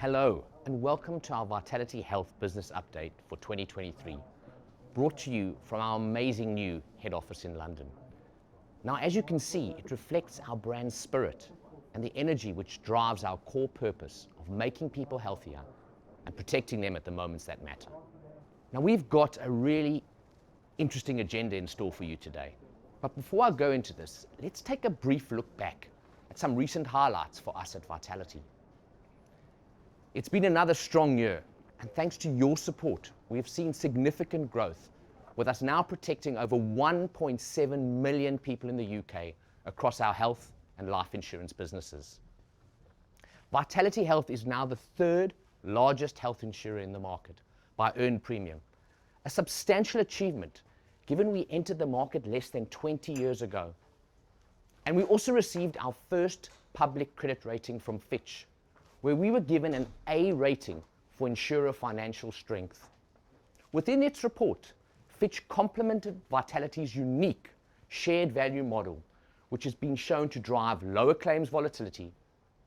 Hello and welcome to our Vitality Health Business Update for 2023, brought to you from our amazing new head office in London. Now, as you can see, it reflects our brand spirit and the energy which drives our core purpose of making people healthier and protecting them at the moments that matter. Now, we've got a really interesting agenda in store for you today. But before I go into this, let's take a brief look back at some recent highlights for us at Vitality. It's been another strong year, and thanks to your support, we have seen significant growth, with us now protecting over 1.7 million people in the UK across our health and life insurance businesses. Vitality Health is now the third largest health insurer in the market by earned premium, a substantial achievement given we entered the market less than 20 years ago. And we also received our first public credit rating from Fitch, where we were given an A rating for insurer financial strength. Within its report, Fitch complimented Vitality's unique shared value model, which has been shown to drive lower claims volatility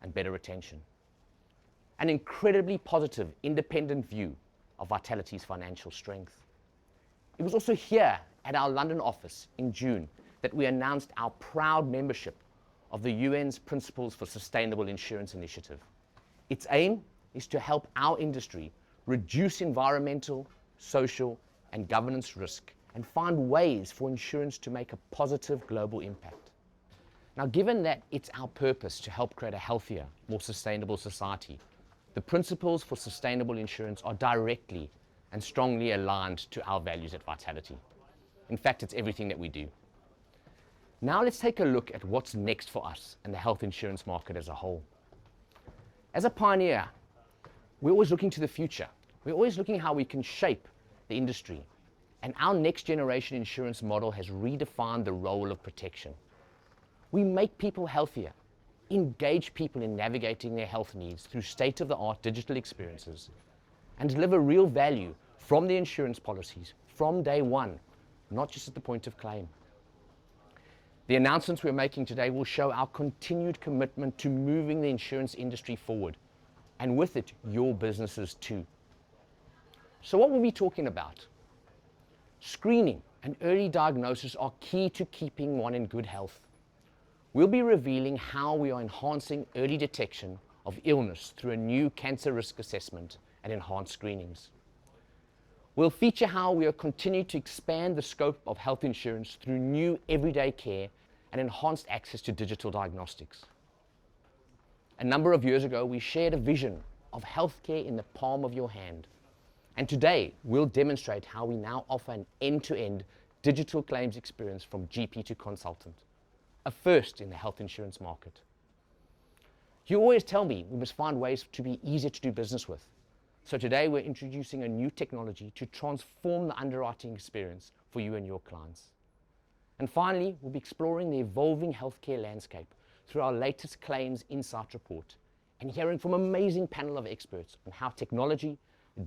and better retention. An incredibly positive, independent view of Vitality's financial strength. It was also here at our London office in June that we announced our proud membership of the UN's Principles for Sustainable Insurance Initiative. Its aim is to help our industry reduce environmental, social, and governance risk and find ways for insurance to make a positive global impact. Now, given that it's our purpose to help create a healthier, more sustainable society, the Principles for Sustainable Insurance are directly and strongly aligned to our values at Vitality. In fact, it's everything that we do. Now let's take a look at what's next for us and the health insurance market as a whole. As a pioneer, we're always looking to the future. We're always looking how we can shape the industry. And our next generation insurance model has redefined the role of protection. We make people healthier, engage people in navigating their health needs through state-of-the-art digital experiences, and deliver real value from the insurance policies from day one, not just at the point of claim. The announcements we're making today will show our continued commitment to moving the insurance industry forward, and with it, your businesses too. So what will we be talking about? Screening and early diagnosis are key to keeping one in good health. We'll be revealing how we are enhancing early detection of illness through a new cancer risk assessment and enhanced screenings. We'll feature how we are continuing to expand the scope of health insurance through new everyday care and enhanced access to digital diagnostics. A number of years ago, we shared a vision of healthcare in the palm of your hand. And today, we'll demonstrate how we now offer an end-to-end digital claims experience from GP to consultant, a first in the health insurance market. You always tell me we must find ways to be easier to do business with. So today we're introducing a new technology to transform the underwriting experience for you and your clients. And finally, we'll be exploring the evolving healthcare landscape through our latest Claims Insight report and hearing from an amazing panel of experts on how technology,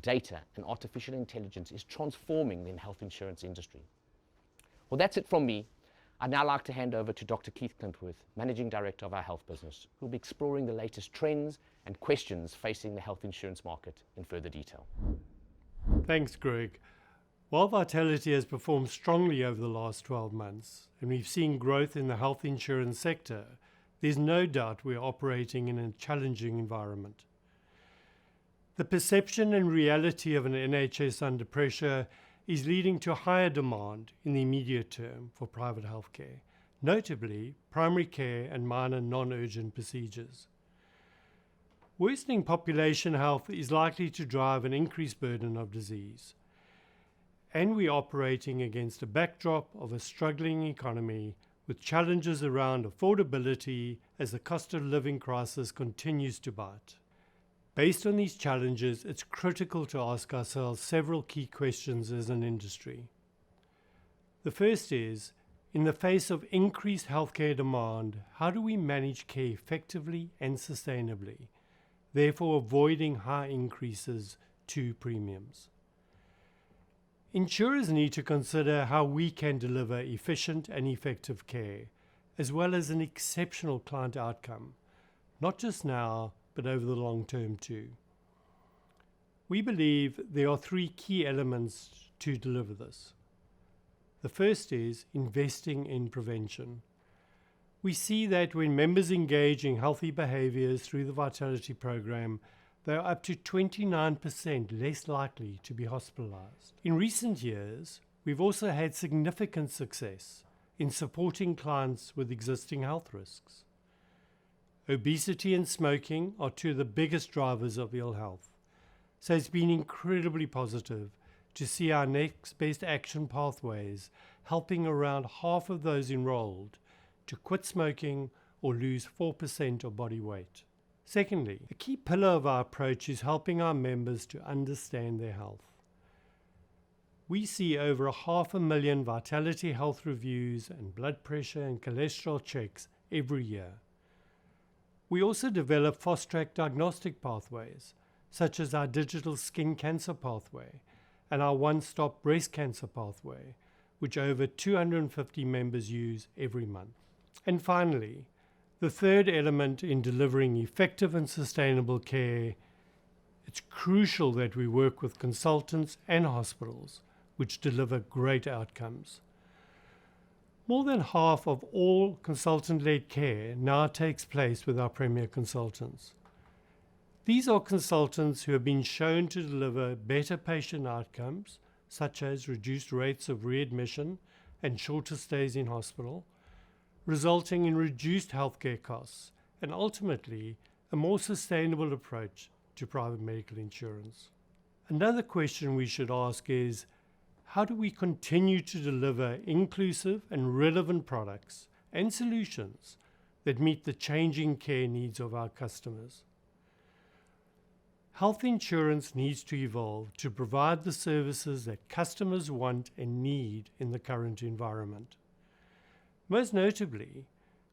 data, and artificial intelligence is transforming the health insurance industry. Well, that's it from me. I'd now like to hand over to Dr. Keith Clintworth, Managing Director of our health business, who will be exploring the latest trends and questions facing the health insurance market in further detail. Thanks, Greg. While Vitality has performed strongly over the last 12 months, and we've seen growth in the health insurance sector, there's no doubt we're operating in a challenging environment. The perception and reality of an NHS under pressure is leading to higher demand in the immediate term for private healthcare, notably primary care and minor non-urgent procedures. Worsening population health is likely to drive an increased burden of disease, and we're operating against a backdrop of a struggling economy with challenges around affordability as the cost of living crisis continues to bite. Based on these challenges, it's critical to ask ourselves several key questions as an industry. The first is, in the face of increased healthcare demand, how do we manage care effectively and sustainably, therefore avoiding high increases to premiums? Insurers need to consider how we can deliver efficient and effective care, as well as an exceptional client outcome, not just now, but over the long term too. We believe there are three key elements to deliver this. The first is investing in prevention. We see that when members engage in healthy behaviours through the Vitality Programme, they are up to 29% less likely to be hospitalised. In recent years, we've also had significant success in supporting clients with existing health risks. Obesity and smoking are two of the biggest drivers of ill health, so it's been incredibly positive to see our next best action pathways helping around half of those enrolled to quit smoking or lose 4% of body weight. Secondly, a key pillar of our approach is helping our members to understand their health. We see over 500,000 vitality health reviews and blood pressure and cholesterol checks every year. We also develop fast-track diagnostic pathways, such as our digital skin cancer pathway and our one-stop breast cancer pathway, which over 250 members use every month. And finally, the third element in delivering effective and sustainable care, it's crucial that we work with consultants and hospitals which deliver great outcomes. More than half of all consultant-led care now takes place with our premier consultants. These are consultants who have been shown to deliver better patient outcomes, such as reduced rates of readmission and shorter stays in hospital, resulting in reduced healthcare costs and ultimately a more sustainable approach to private medical insurance. Another question we should ask is, how do we continue to deliver inclusive and relevant products and solutions that meet the changing care needs of our customers? Health insurance needs to evolve to provide the services that customers want and need in the current environment. Most notably,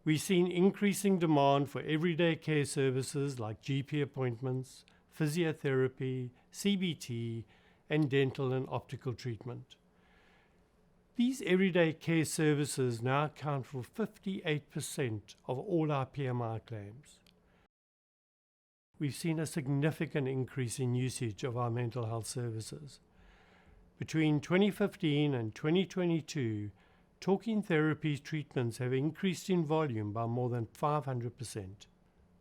we've seen increasing demand for everyday care services like GP appointments, physiotherapy, CBT, and dental and optical treatment. These everyday care services now account for 58% of all our PMI claims. We've seen a significant increase in usage of our mental health services. Between 2015 and 2022, talking therapy treatments have increased in volume by more than 500%.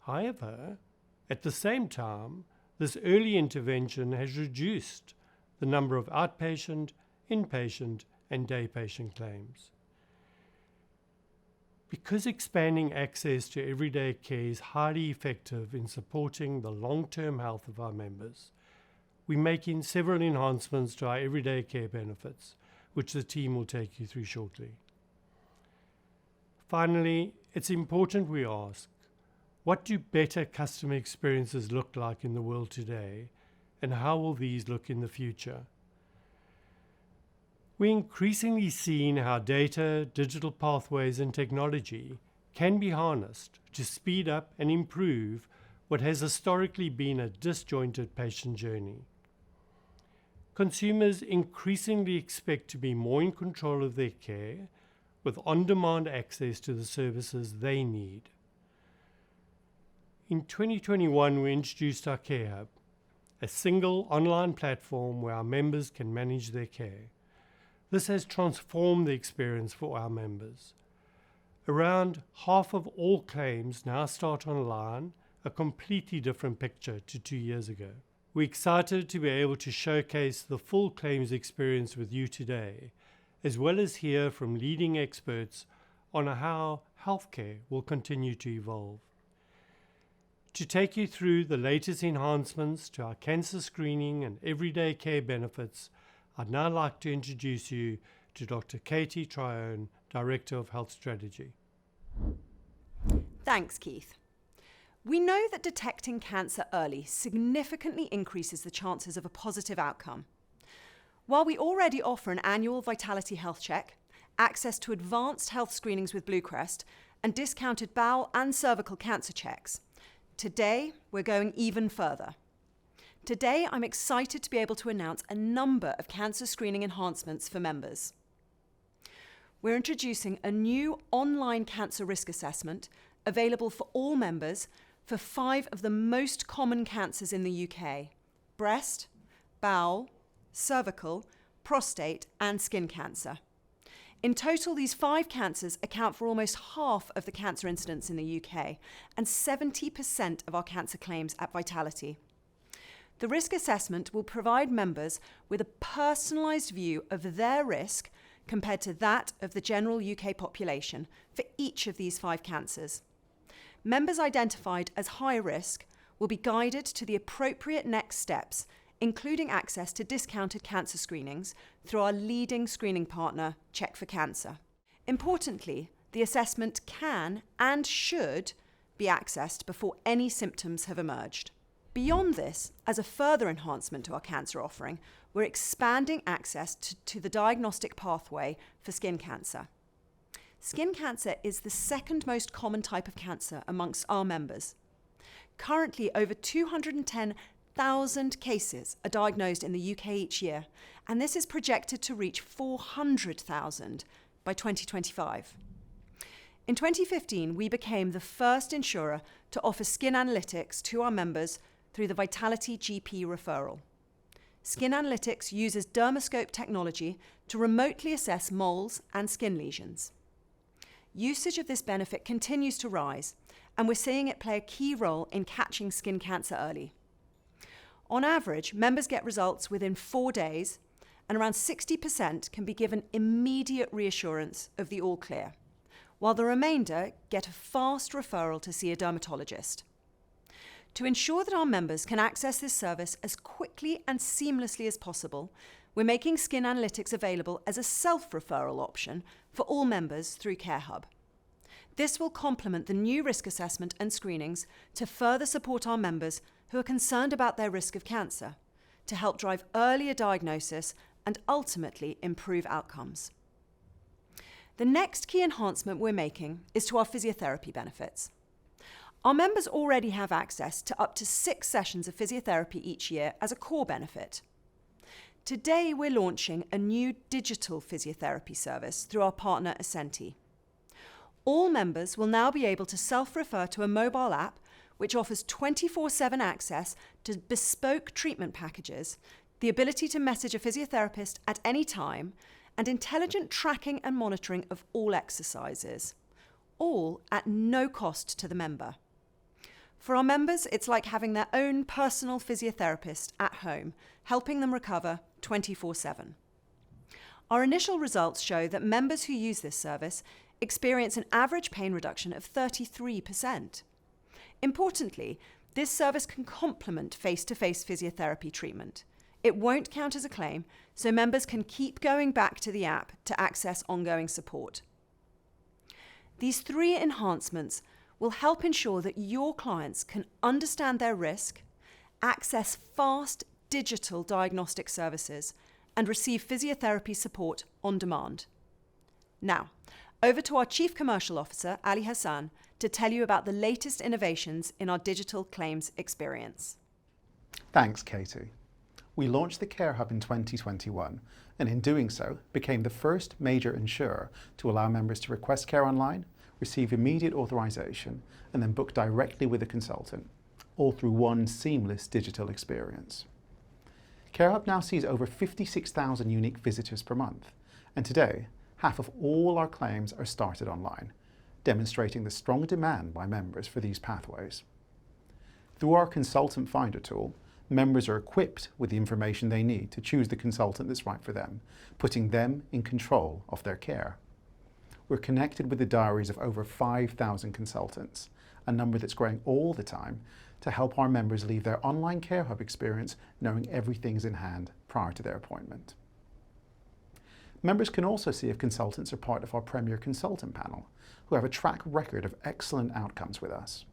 However, at the same time, this early intervention has reduced the number of outpatient, inpatient, and day patient claims. Because expanding access to everyday care is highly effective in supporting the long-term health of our members, we're making several enhancements to our everyday care benefits, which the team will take you through shortly. Finally, it's important we ask, what do better customer experiences look like in the world today, and how will these look in the future? We're increasingly seeing how data, digital pathways, and technology can be harnessed to speed up and improve what has historically been a disjointed patient journey. Consumers increasingly expect to be more in control of their care, with on-demand access to the services they need. In 2021, we introduced our Care Hub, a single online platform where our members can manage their care. This has transformed the experience for our members. Around half of all claims now start online, a completely different picture to 2 years ago. We're excited to be able to showcase the full claims experience with you today, as well as hear from leading experts on how healthcare will continue to evolve. To take you through the latest enhancements to our cancer screening and everyday care benefits, I'd now like to introduce you to Dr. Katie Tryon, Director of Health Strategy. Thanks, Keith. We know that detecting cancer early significantly increases the chances of a positive outcome. While we already offer an annual Vitality Health Check, access to advanced health screenings with Bluecrest, and discounted bowel and cervical cancer checks, today we're going even further. Today, I'm excited to be able to announce a number of cancer screening enhancements for members. We're introducing a new online cancer risk assessment available for all members for 5 of the most common cancers in the UK: breast, bowel, cervical, prostate, and skin cancer. In total, these 5 cancers account for almost half of the cancer incidence in the UK and 70% of our cancer claims at Vitality. The risk assessment will provide members with a personalised view of their risk compared to that of the general UK population for each of these 5 cancers. Members identified as high risk will be guided to the appropriate next steps, including access to discounted cancer screenings through our leading screening partner, Check for Cancer. Importantly, the assessment can and should be accessed before any symptoms have emerged. Beyond this, as a further enhancement to our cancer offering, we're expanding access to the diagnostic pathway for skin cancer. Skin cancer is the second most common type of cancer amongst our members. Currently, over 210,000 cases are diagnosed in the UK each year, and this is projected to reach 400,000 by 2025. In 2015, we became the first insurer to offer skin analytics to our members through the Vitality GP referral. Skin analytics uses dermoscope technology to remotely assess moles and skin lesions. Usage of this benefit continues to rise, and we're seeing it play a key role in catching skin cancer early. On average, members get results within 4 days, and around 60% can be given immediate reassurance of the all clear, while the remainder get a fast referral to see a dermatologist. To ensure that our members can access this service as quickly and seamlessly as possible, we're making skin analytics available as a self-referral option for all members through CareHub. This will complement the new risk assessment and screenings to further support our members who are concerned about their risk of cancer, to help drive earlier diagnosis and ultimately improve outcomes. The next key enhancement we're making is to our physiotherapy benefits. Our members already have access to up to 6 sessions of physiotherapy each year as a core benefit. Today, we're launching a new digital physiotherapy service through our partner Ascenti. All members will now be able to self-refer to a mobile app which offers 24/7 access to bespoke treatment packages, the ability to message a physiotherapist at any time, and intelligent tracking and monitoring of all exercises, all at no cost to the member. For our members, it's like having their own personal physiotherapist at home, helping them recover 24/7. Our initial results show that members who use this service experience an average pain reduction of 33%. Importantly, this service can complement face-to-face physiotherapy treatment. It won't count as a claim, so members can keep going back to the app to access ongoing support. These 3 enhancements will help ensure that your clients can understand their risk, access fast digital diagnostic services, and receive physiotherapy support on demand. Now, over to our Chief Commercial Officer, Ali Hassan, to tell you about the latest innovations in our digital claims experience. Thanks, Katie. We launched the CareHub in 2021, and in doing so, became the first major insurer to allow members to request care online, receive immediate authorization, and then book directly with a consultant, all through one seamless digital experience. CareHub now sees over 56,000 unique visitors per month, and today, half of all our claims are started online, demonstrating the strong demand by members for these pathways. Through our Consultant Finder tool, members are equipped with the information they need to choose the consultant that's right for them, putting them in control of their care. We're connected with the diaries of over 5,000 consultants, a number that's growing all the time, to help our members leave their online CareHub experience knowing everything's in hand prior to their appointment. Members can also see if consultants are part of our Premier Consultant panel, who have a track record of excellent outcomes with us.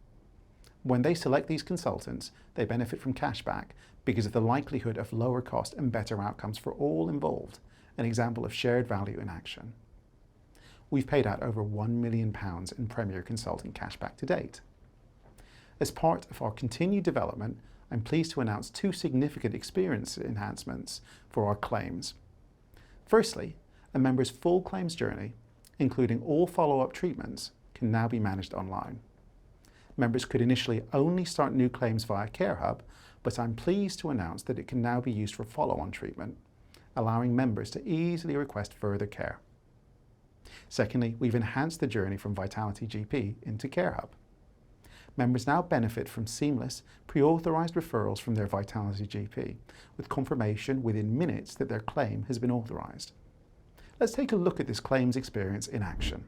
When they select these consultants, they benefit from cashback because of the likelihood of lower cost and better outcomes for all involved, an example of shared value in action. We've paid out over £1 million in Premier Consultant cashback to date. As part of our continued development, I'm pleased to announce 2 significant experience enhancements for our claims. Firstly, a member's full claims journey, including all follow-up treatments, can now be managed online. Members could initially only start new claims via CareHub, but I'm pleased to announce that it can now be used for follow-on treatment, allowing members to easily request further care. Secondly, we've enhanced the journey from Vitality GP into CareHub. Members now benefit from seamless, pre-authorised referrals from their Vitality GP, with confirmation within minutes that their claim has been authorised. Let's take a look at this claims experience in action.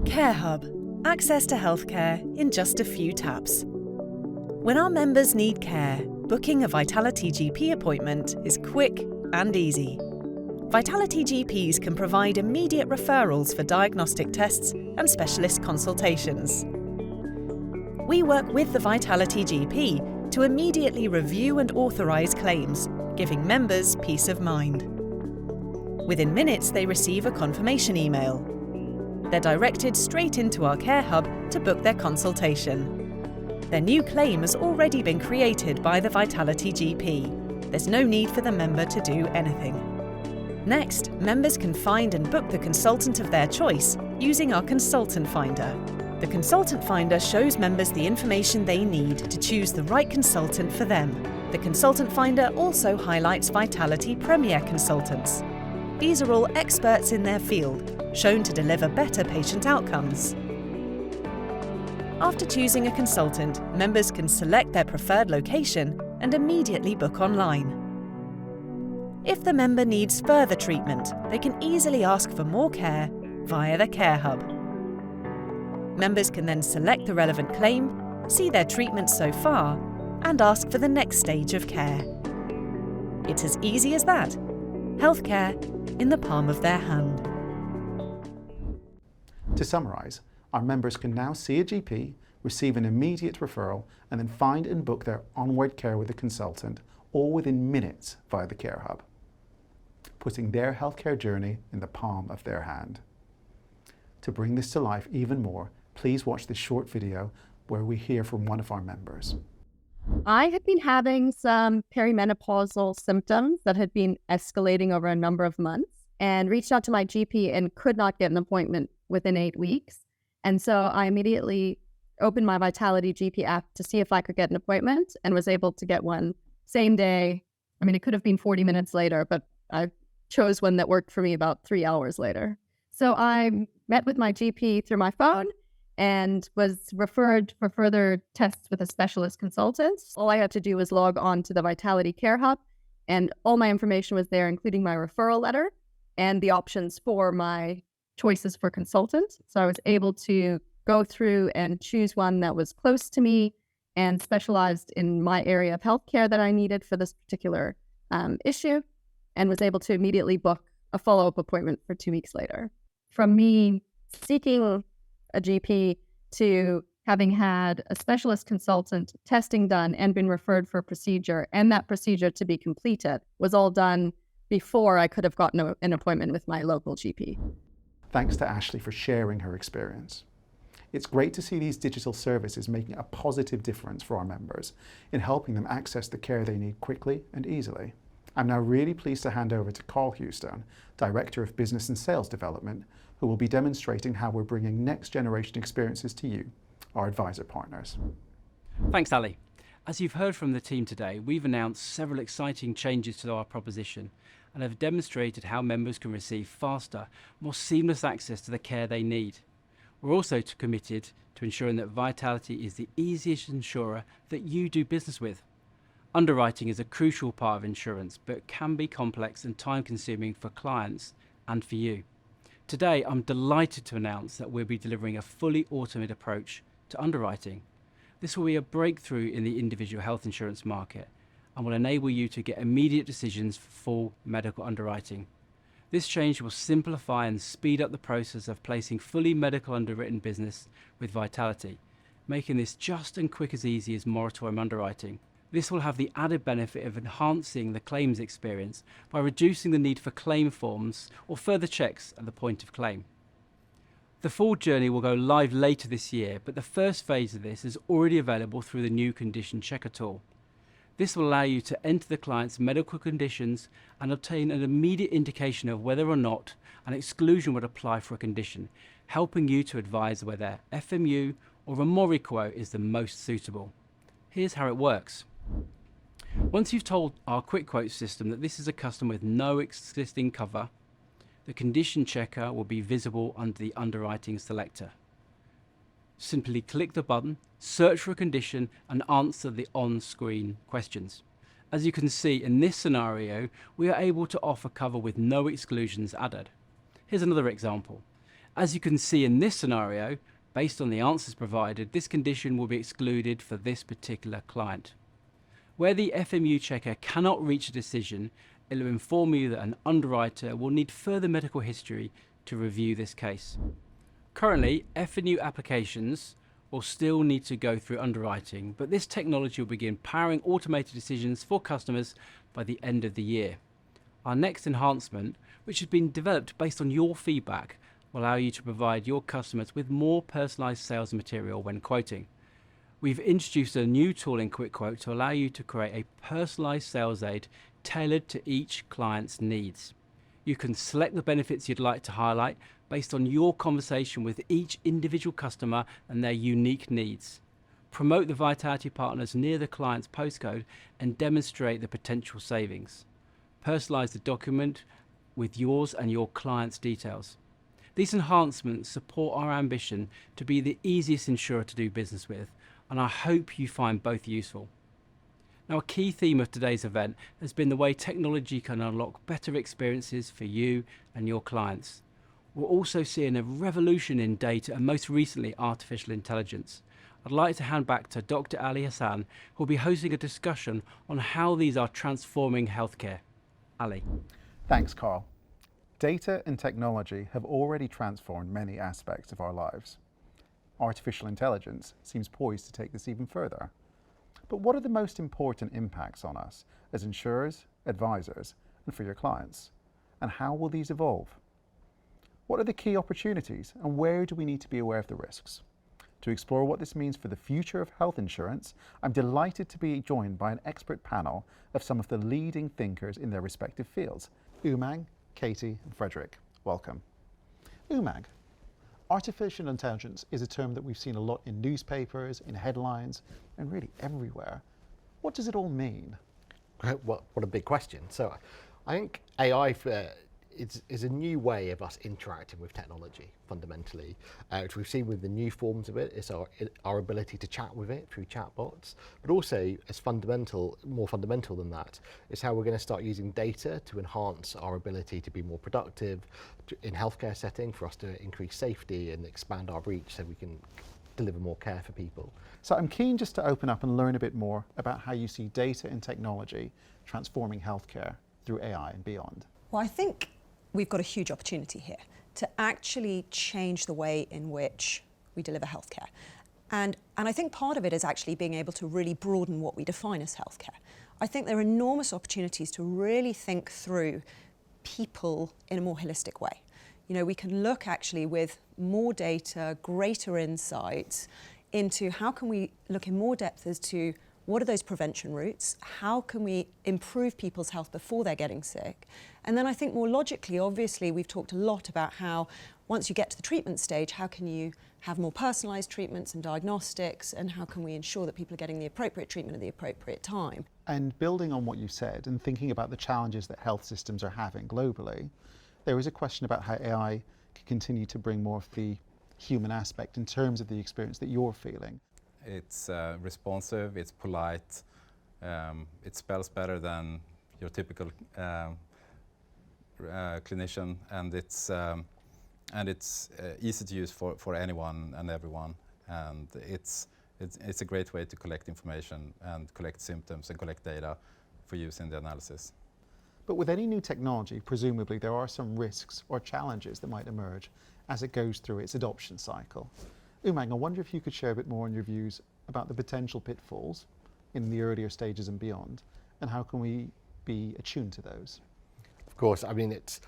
CareHub. Access to healthcare in just a few taps. When our members need care, booking a Vitality GP appointment is quick and easy. Vitality GPs can provide immediate referrals for diagnostic tests and specialist consultations. We work with the Vitality GP to immediately review and authorise claims, giving members peace of mind. Within minutes, they receive a confirmation email. They're directed straight into our CareHub to book their consultation. Their new claim has already been created by the Vitality GP. There's no need for the member to do anything. Next, members can find and book the consultant of their choice using our Consultant Finder. The Consultant Finder shows members the information they need to choose the right consultant for them. The Consultant Finder also highlights Vitality Premier Consultants. These are all experts in their field, shown to deliver better patient outcomes. After choosing a consultant, members can select their preferred location and immediately book online. If the member needs further treatment, they can easily ask for more care via the CareHub. Members can then select the relevant claim, see their treatment so far, and ask for the next stage of care. It's as easy as that. Healthcare in the palm of their hand. To summarise, our members can now see a GP, receive an immediate referral, and then find and book their onward care with a consultant, all within minutes via the CareHub, putting their healthcare journey in the palm of their hand. To bring this to life even more, please watch this short video where we hear from one of our members. I had been having some perimenopausal symptoms that had been escalating over a number of months and reached out to my GP and could not get an appointment within 8 weeks. And so I immediately opened my Vitality GP app to see if I could get an appointment and was able to get one same day. I mean, it could have been 40 minutes later, but I chose one that worked for me about 3 hours later. So I met with my GP through my phone and was referred for further tests with a specialist consultant. All I had to do was log on to the Vitality CareHub, and all my information was there, including my referral letter and the options for my choices for consultant. So I was able to go through and choose one that was close to me and specialized in my area of healthcare that I needed for this particular issue, and was able to immediately book a follow-up appointment for 2 weeks later. From me seeking a GP to having had a specialist consultant testing done and been referred for a procedure, and that procedure to be completed was all done before I could have gotten an appointment with my local GP. Thanks to Ashley for sharing her experience. It's great to see these digital services making a positive difference for our members in helping them access the care they need quickly and easily. I'm now really pleased to hand over to Carl Houston, Director of Business and Sales Development, who will be demonstrating how we're bringing next generation experiences to you, our advisor partners. Thanks, Ali. As you've heard from the team today, we've announced several exciting changes to our proposition and have demonstrated how members can receive faster, more seamless access to the care they need. We're also committed to ensuring that Vitality is the easiest insurer that you do business with. Underwriting is a crucial part of insurance, but can be complex and time-consuming for clients and for you. Today, I'm delighted to announce that we'll be delivering a fully automated approach to underwriting. This will be a breakthrough in the individual health insurance market and will enable you to get immediate decisions for full medical underwriting. This change will simplify and speed up the process of placing fully medical underwritten business with Vitality, making this just and quick as easy as moratorium underwriting. This will have the added benefit of enhancing the claims experience by reducing the need for claim forms or further checks at the point of claim. The full journey will go live later this year, but the first phase of this is already available through the new condition checker tool. This will allow you to enter the client's medical conditions and obtain an immediate indication of whether or not an exclusion would apply for a condition, helping you to advise whether FMU or a MORI quote is the most suitable. Here's how it works. Once you've told our quick quote system that this is a customer with no existing cover, the condition checker will be visible under the underwriting selector. Simply click the button, search for a condition and answer the on-screen questions. As you can see in this scenario, we are able to offer cover with no exclusions added. Here's another example. As you can see in this scenario, based on the answers provided, this condition will be excluded for this particular client. Where the FMU checker cannot reach a decision, it will inform you that an underwriter will need further medical history to review this case. Currently, FMU applications will still need to go through underwriting, but this technology will begin powering automated decisions for customers by the end of the year. Our next enhancement, which has been developed based on your feedback, will allow you to provide your customers with more personalised sales material when quoting. We've introduced a new tool in Quick Quote to allow you to create a personalised sales aid tailored to each client's needs. You can select the benefits you'd like to highlight based on your conversation with each individual customer and their unique needs. Promote the Vitality partners near the client's postcode and demonstrate the potential savings. Personalise the document with yours and your client's details. These enhancements support our ambition to be the easiest insurer to do business with, and I hope you find both useful. Now, a key theme of today's event has been the way technology can unlock better experiences for you and your clients. We're also seeing a revolution in data and most recently artificial intelligence. I'd like to hand back to Dr. Ali Hassan, who will be hosting a discussion on how these are transforming healthcare. Ali. Thanks, Carl. Data and technology have already transformed many aspects of our lives. Artificial intelligence seems poised to take this even further. But what are the most important impacts on us as insurers, advisors, and for your clients? And how will these evolve? What are the key opportunities and where do we need to be aware of the risks? To explore what this means for the future of health insurance, I'm delighted to be joined by an expert panel of some of the leading thinkers in their respective fields. Umang, Katie, and Frederick, welcome. Umang, artificial intelligence is a term that we've seen a lot in newspapers, in headlines, and really everywhere. What does it all mean? What a big question. So I think AI is a new way of us interacting with technology, fundamentally. Which we've seen with the new forms of it, it's our ability to chat with it through chatbots, but also as more fundamental than that, is how we're going to start using data to enhance our ability to be more productive in healthcare setting, for us to increase safety and expand our reach so we can deliver more care for people. So I'm keen just to open up and learn a bit more about how you see data and technology transforming healthcare through AI and beyond. Well, I think we've got a huge opportunity here to actually change the way in which we deliver healthcare. And I think part of it is actually being able to really broaden what we define as healthcare. I think there are enormous opportunities to really think through people in a more holistic way. You know, we can look actually with more data, greater insights into how can we look in more depth as to what are those prevention routes, how can we improve people's health before they're getting sick. And then I think more logically, obviously, we've talked a lot about how once you get to the treatment stage, how can you have more personalised treatments and diagnostics, and how can we ensure that people are getting the appropriate treatment at the appropriate time. And building on what you said and thinking about the challenges that health systems are having globally, there is a question about how AI can continue to bring more of the human aspect in terms of the experience that you're feeling. It's responsive, it's polite, it spells better than your typical clinician, and it's easy to use for anyone and everyone, and it's a great way to collect information and collect symptoms and collect data for use in the analysis. But with any new technology, presumably there are some risks or challenges that might emerge as it goes through its adoption cycle. Umang, I wonder if you could share a bit more on your views about the potential pitfalls in the earlier stages and beyond, and how can we be attuned to those? Of course, I mean, it's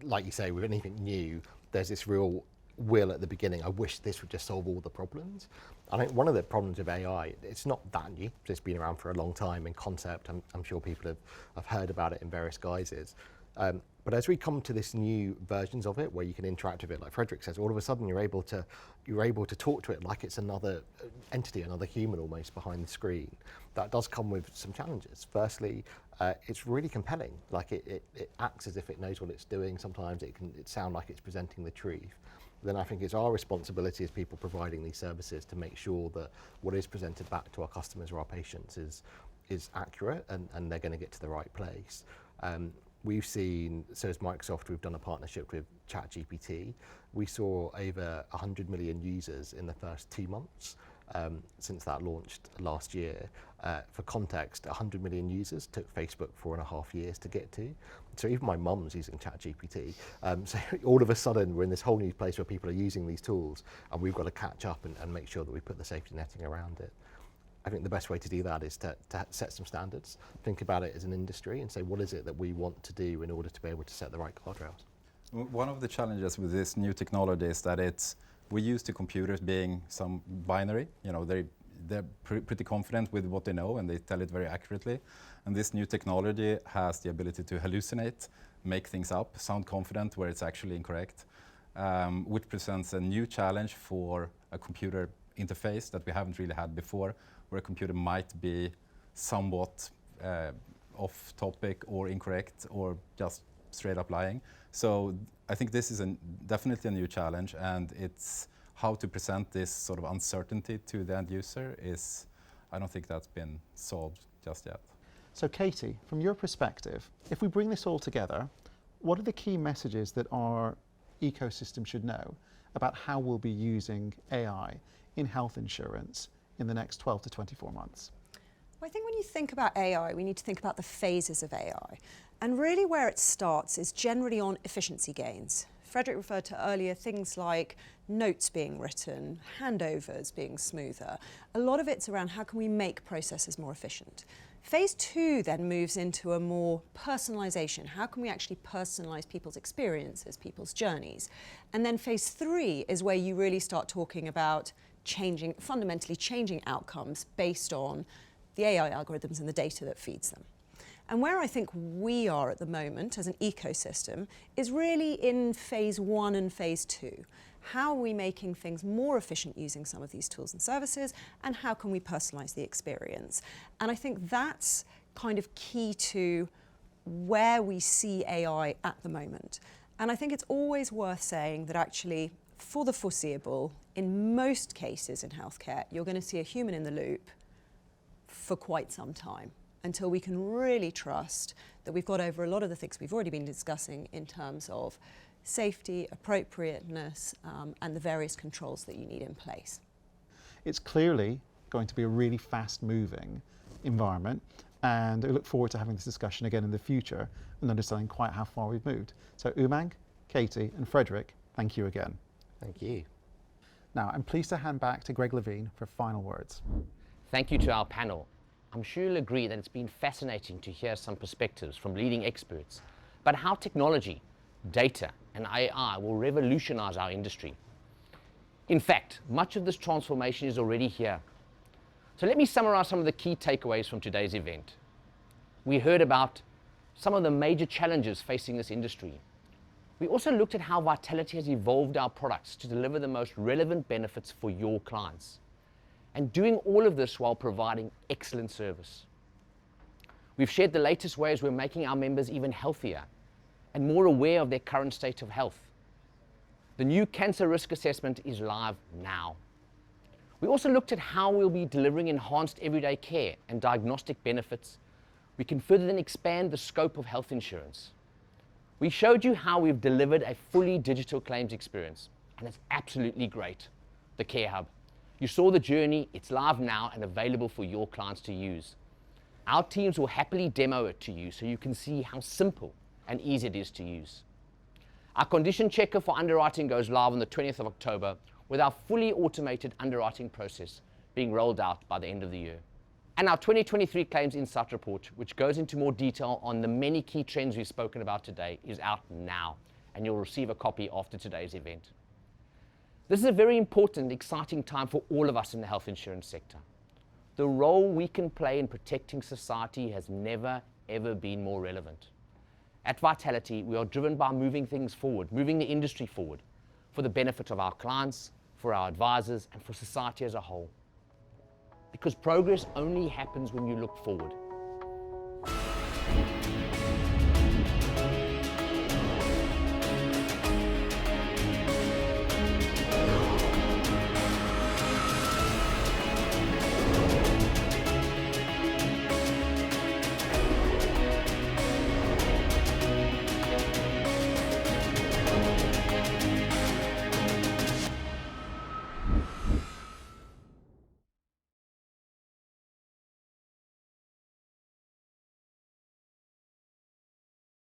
like you say, with anything new, there's this real will at the beginning. I wish this would just solve all the problems. I think one of the problems of AI, it's not that new. It's been around for a long time in concept. I'm sure people have heard about it in various guises. But as we come to this new versions of it, where you can interact with it, like Frederick says, all of a sudden you're able to talk to it like it's another entity, another human almost behind the screen. That does come with some challenges. Firstly, it's really compelling. Like it acts as if it knows what it's doing. Sometimes it sound like it's presenting the truth. Then I think it's our responsibility as people providing these services to make sure that what is presented back to our customers or our patients is accurate and they're going to get to the right place. We've seen, so as Microsoft, we've done a partnership with ChatGPT. We saw over 100 million users in the first 2 months since that launched last year. For context, 100 million users took Facebook 4.5 years to get to. So even my mum's using ChatGPT. So all of a sudden, we're in this whole new place where people are using these tools, and we've got to catch up and make sure that we put the safety netting around it. I think the best way to do that is to set some standards, think about it as an industry and say, what is it that we want to do in order to be able to set the right guardrails? One of the challenges with this new technology is that we're used to computers being some binary. You know, they're pretty confident with what they know and they tell it very accurately. And this new technology has the ability to hallucinate, make things up, sound confident where it's actually incorrect, which presents a new challenge for a computer interface that we haven't really had before, where a computer might be somewhat off topic or incorrect or just straight up lying. So I think this is definitely a new challenge, and it's how to present this sort of uncertainty to the end user I don't think that's been solved just yet. So Katie, from your perspective, if we bring this all together, what are the key messages that our ecosystem should know about how we'll be using AI in health insurance in the next 12 to 24 months? Well, I think when you think about AI, we need to think about the phases of AI. And really where it starts is generally on efficiency gains. Frederick referred to earlier things like notes being written, handovers being smoother. A lot of it's around how can we make processes more efficient. Phase 2 then moves into a more personalisation. How can we actually personalise people's experiences, people's journeys? And then phase 3 is where you really start talking about fundamentally changing outcomes based on the AI algorithms and the data that feeds them. And where I think we are at the moment as an ecosystem is really in phase 1 and phase 2. How are we making things more efficient using some of these tools and services, and how can we personalize the experience? And I think that's kind of key to where we see AI at the moment. And I think it's always worth saying that actually, for the foreseeable, in most cases in healthcare, you're going to see a human in the loop for quite some time, until we can really trust that we've got over a lot of the things we've already been discussing in terms of safety, appropriateness, and the various controls that you need in place. It's clearly going to be a really fast-moving environment, and I look forward to having this discussion again in the future and understanding quite how far we've moved. So Umang, Katie and Frederick, thank you again. Thank you. Now I'm pleased to hand back to Greg Levine for final words. Thank you to our panel. I'm sure you'll agree that it's been fascinating to hear some perspectives from leading experts about how technology, data and AI will revolutionize our industry. In fact, much of this transformation is already here. So let me summarize some of the key takeaways from today's event. We heard about some of the major challenges facing this industry. We also looked at how Vitality has evolved our products to deliver the most relevant benefits for your clients, and doing all of this while providing excellent service. We've shared the latest ways we're making our members even healthier and more aware of their current state of health. The new cancer risk assessment is live now. We also looked at how we'll be delivering enhanced everyday care and diagnostic benefits. We can further then expand the scope of health insurance. We showed you how we've delivered a fully digital claims experience, and it's absolutely great. The Care Hub. You saw the journey, it's live now and available for your clients to use. Our teams will happily demo it to you so you can see how simple and easy it is to use. Our condition checker for underwriting goes live on the 20th of October, with our fully automated underwriting process being rolled out by the end of the year. And our 2023 Claims Insight Report, which goes into more detail on the many key trends we've spoken about today, is out now, and you'll receive a copy after today's event. This is a very important, exciting time for all of us in the health insurance sector. The role we can play in protecting society has never, ever been more relevant. At Vitality, we are driven by moving things forward, moving the industry forward, for the benefit of our clients, for our advisors, and for society as a whole. Because progress only happens when you look forward.